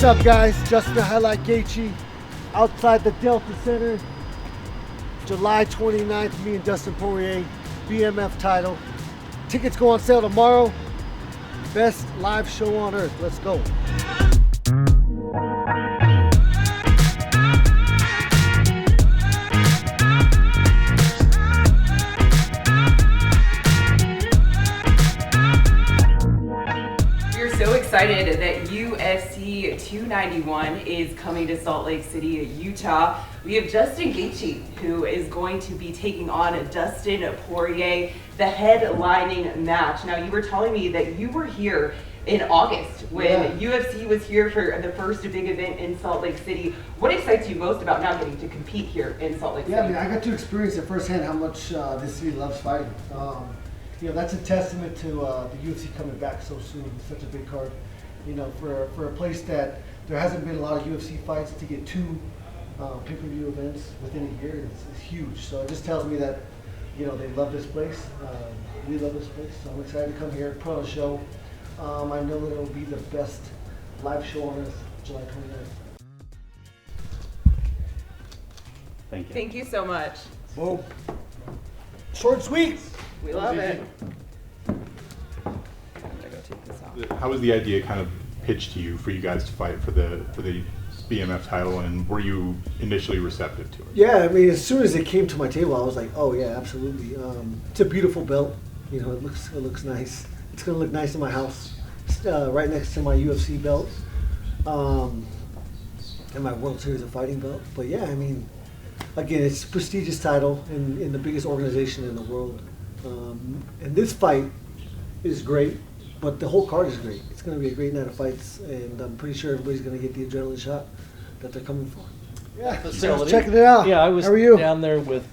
What's up, guys? Justin the Highlight Gaethje outside the Delta Center. July 29th, me and Dustin Poirier, BMF title. Tickets go on sale tomorrow. Best live show on earth. Let's go. So excited that UFC 291 is coming to Salt Lake City, Utah. We have Justin Gaethje, who is going to be taking on Dustin Poirier, the headlining match. Now, you were telling me that you were here in August when UFC was here for the first big event in Salt Lake City. What excites you most about now getting to compete here in Salt Lake City? Yeah, I mean, I got to experience it firsthand how much this city loves fighting. You know, that's a testament to the UFC coming back so soon. It's such a big card. You know, for a place that there hasn't been a lot of UFC fights, to get two pay-per-view events within a year is huge. So it just tells me that, you know, they love this place. We love this place. So I'm excited to come here, put on a show. I know that it'll be the best live show on earth, July 29th. Thank you. Thank you so much. Boom. Short and sweet. We love it. I'm gonna go take this off. How was the idea kind of pitched to you for you guys to fight for the BMF title, and were you initially receptive to it? Yeah, I mean, as soon as it came to my table, I was like, oh yeah, absolutely. It's a beautiful belt. You know, it looks nice. It's gonna look nice in my house, right next to my UFC belt, and my World Series of Fighting belt. But yeah, I mean, again, it's a prestigious title in the biggest organization in the world. And this fight is great, but the whole card is great. It's going to be a great night of fights, and I'm pretty sure everybody's going to get the adrenaline shot that they're coming for. Yeah, facility. Checking it out. Yeah, I was How are you? down there with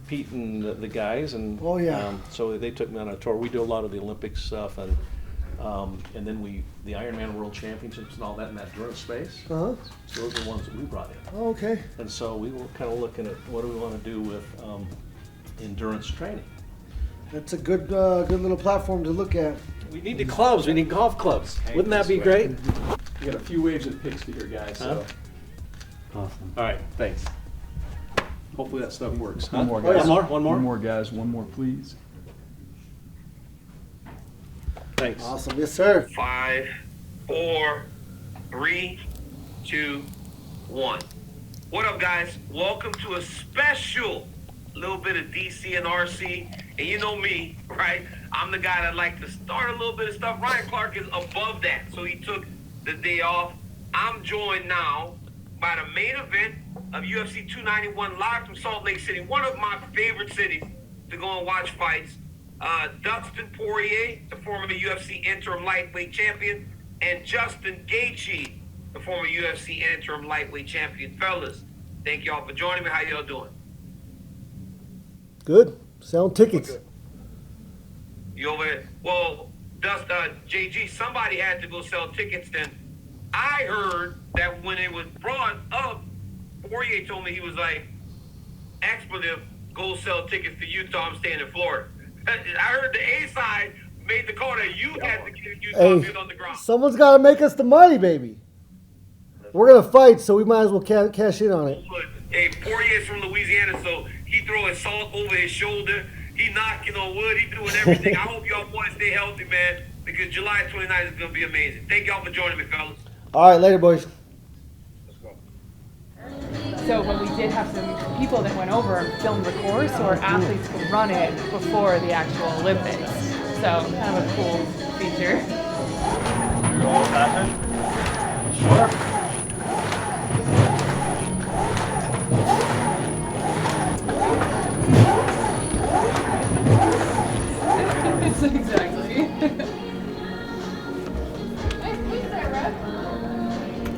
Pete and the guys, and so they took me on a tour. We do a lot of the Olympic stuff, and then the Ironman World Championships and all that in that endurance space. Uh-huh. So those are the ones that we brought in. Oh, okay. And so we were kind of looking at what do we want to do with endurance training. That's a good little platform to look at. We need the clubs. We need golf clubs. Wouldn't that be great? We got a few waves of picks to here, guys. So. Awesome. All right, thanks. Hopefully that stuff works. One more, guys. One more, guys. One more, please. Thanks. Awesome. Yes, sir. 5, 4, 3, 2, 1. What up, guys? Welcome to a special little bit of DC and RC. And you know me, right? I'm the guy that like to start a little bit of stuff. Ryan Clark is above that, so he took the day off. I'm joined now by the main event of UFC 291 live from Salt Lake City, one of my favorite cities to go and watch fights. Dustin Poirier, the former UFC interim lightweight champion, and Justin Gaethje, the former UFC interim lightweight champion. Fellas, thank y'all for joining me. How y'all doing? Good. Selling tickets. Good. You over there? Well, JG, somebody had to go sell tickets then. I heard that when it was brought up, Poirier told me, he was like, expletive, go sell tickets to Utah. I'm staying in Florida. I heard the A side made the call that you had to get Utah hey, on the ground. Someone's got to make us the money, baby. We're going to fight, so we might as well cash in on it. Hey, Poirier's from Louisiana, so he throwing salt over his shoulder. He knocking on wood. He doing everything. I hope y'all boys stay healthy, man, because July 29th is going to be amazing. Thank y'all for joining me, fellas. All right, later, boys. Let's go. So when we did have some people that went over and filmed the course, so our athletes could run it before the actual Olympics. So kind of a cool feature. You're all passionate? Sure. Exactly.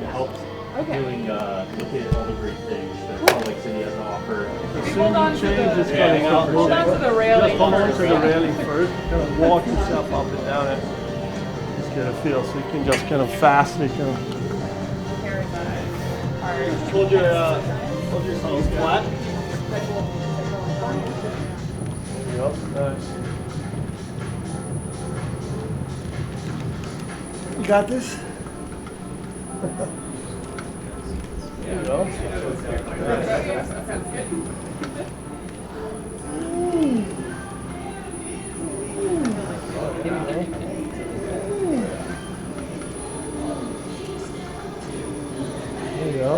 Helps doing looking at all the great things that Salt Lake City has to offer. Hold on to the railing. Just hold on to the railing first. Kind of walk yourself up and down it. Just get a feel, so you can just kind of fast it. Kind of. Hold yourselves flat. Yep, nice. You got this? There you go. There you go.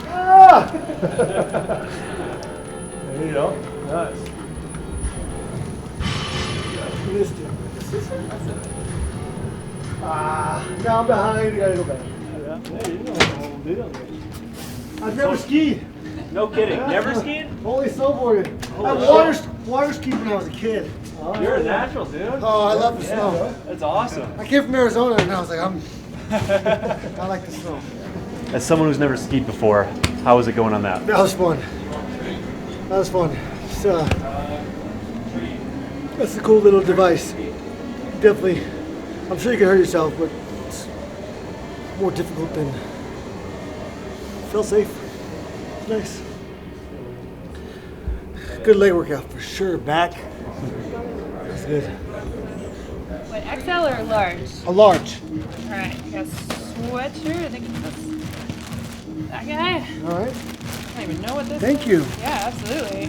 Ah! There you go. Nice. Missed it. Now I'm behind. You gotta go back. Yeah, you know the whole deal. I've never skied. No kidding. Never skied? Only snowboarded. Holy I water skied when I was a kid. You're a natural, dude. Oh, I love the snow. That's awesome. I came from Arizona and I was like, I like the snow. As someone who's never skied before, how was it going on that? That was fun. That was fun. It's, that's a cool little device. Definitely, I'm sure you can hurt yourself, but it's more difficult than. Felt safe. Nice. Good leg workout for sure. Back. That's good. What, XL or large? A large. All right, I got a sweatshirt. I think that's that guy. All right. I don't even know what this Thank is. you. Yeah, absolutely.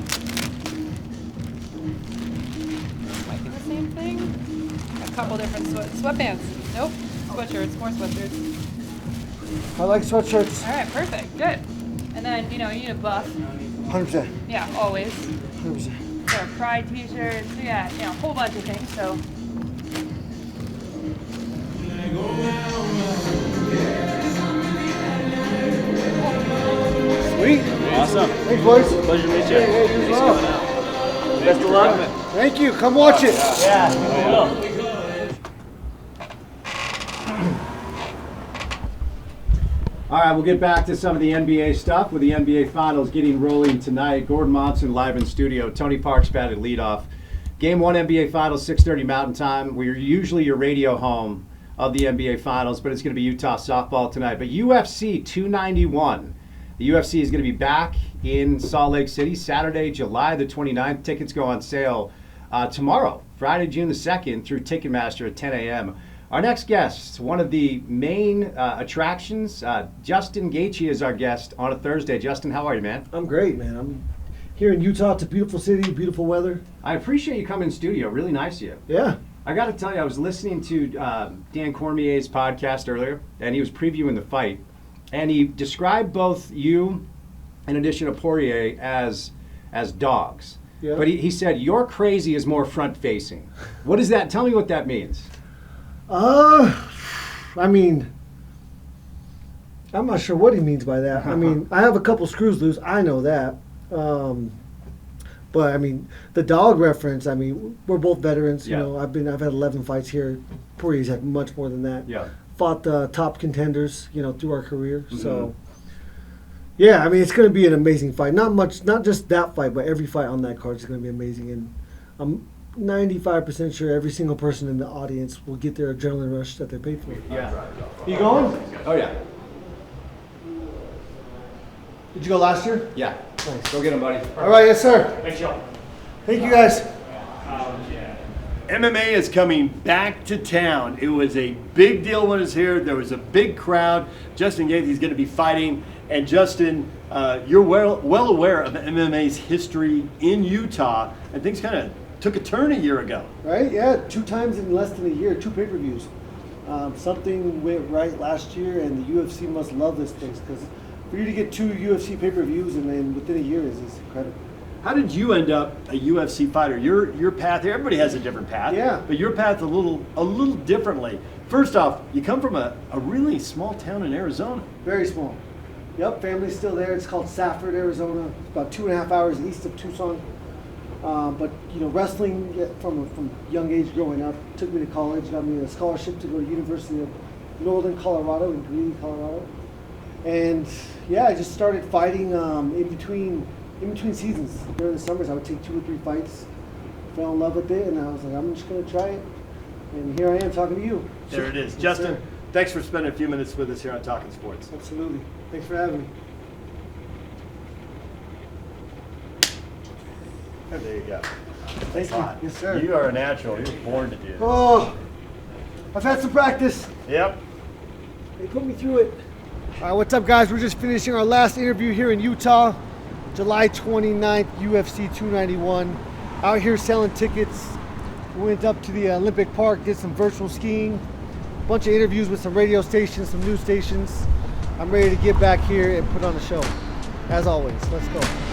Might be the same thing. A couple different sweatpants. Nope. Sweatshirts, more sweatshirts. I like sweatshirts. All right, perfect. Good. And then, you need a buff. 100%. Yeah, always. 100%. So Pride t-shirts. Yeah, a whole bunch of things. So. Sweet. Awesome. Thanks, boys. Pleasure to meet you. Hey, you as well. Best of luck. Thank you. Come watch it. Yeah, we will. All right, we'll get back to some of the NBA stuff with the NBA Finals getting rolling tonight. Gordon Monson live in studio. Tony Parks batted leadoff. Game 1 NBA Finals, 6:30 Mountain Time. We're usually your radio home of the NBA Finals, but it's going to be Utah softball tonight. But UFC 291. The UFC is going to be back in Salt Lake City Saturday, July the 29th. Tickets go on sale tomorrow, Friday, June the 2nd, through Ticketmaster at 10 a.m. Our next guest, one of the main attractions, Dustin Gaethje is our guest on a Thursday. Justin, how are you, man? I'm great, man. I'm here in Utah. It's a beautiful city, beautiful weather. I appreciate you coming in studio. Really nice of you. Yeah. I got to tell you, I was listening to Dan Cormier's podcast earlier, and he was previewing the fight, and he described both you, in addition to Poirier, as dogs. Yeah. But he said your crazy is more front-facing. What does that? Tell me what that means. I mean, I'm not sure what he means by that. I mean, I have a couple screws loose. I know that. But I mean, the dog reference. I mean, we're both veterans. Yeah. You know, I've had 11 fights here. Poirier's had much more than that. Yeah. Fought the top contenders. Through our career. Mm-hmm. So. Yeah, I mean, it's going to be an amazing fight. Not just that fight, but every fight on that card is going to be amazing. And I'm 95% sure every single person in the audience will get their adrenaline rush that they paid for. Yeah. You going? Oh, yeah. Did you go last year? Yeah. Nice. Go get him, buddy. All right, yes, sir. Thanks, y'all. Thank you, guys. MMA is coming back to town. It was a big deal when it was here. There was a big crowd. Justin Gaethje is going to be fighting. And Justin, you're well aware of MMA's history in Utah, and things kind of took a turn a year ago. Right? Yeah, 2 times in less than a year, 2 pay-per-views. Something went right last year, and the UFC must love this place because for you to get 2 UFC pay-per-views and then within a year is incredible. How did you end up a UFC fighter? Your path, everybody has a different path. Yeah. But your path a little differently. First off, you come from a really small town in Arizona. Very small. Yep, family's still there. It's called Safford, Arizona. It's about 2.5 hours east of Tucson. But wrestling from young age growing up took me to college, got me a scholarship to go to University of Northern Colorado in Greeley, Colorado. And yeah, I just started fighting in between seasons. During the summers, I would take 2 or 3 fights. Fell in love with it, and I was like, I'm just gonna try it. And here I am talking to you. There it is. Yes, Justin, sir. thanks for spending a few minutes with us here on Talking Sports. Absolutely. Thanks for having me. There you go. Thank you. Yes, sir. You are a natural. You're born to do this. Oh, I've had some practice. Yep. They put me through it. All right, what's up, guys? We're just finishing our last interview here in Utah, July 29th, UFC 291. Out here selling tickets. We went up to the Olympic Park, did some virtual skiing, a bunch of interviews with some radio stations, some news stations. I'm ready to get back here and put on a show. As always, let's go.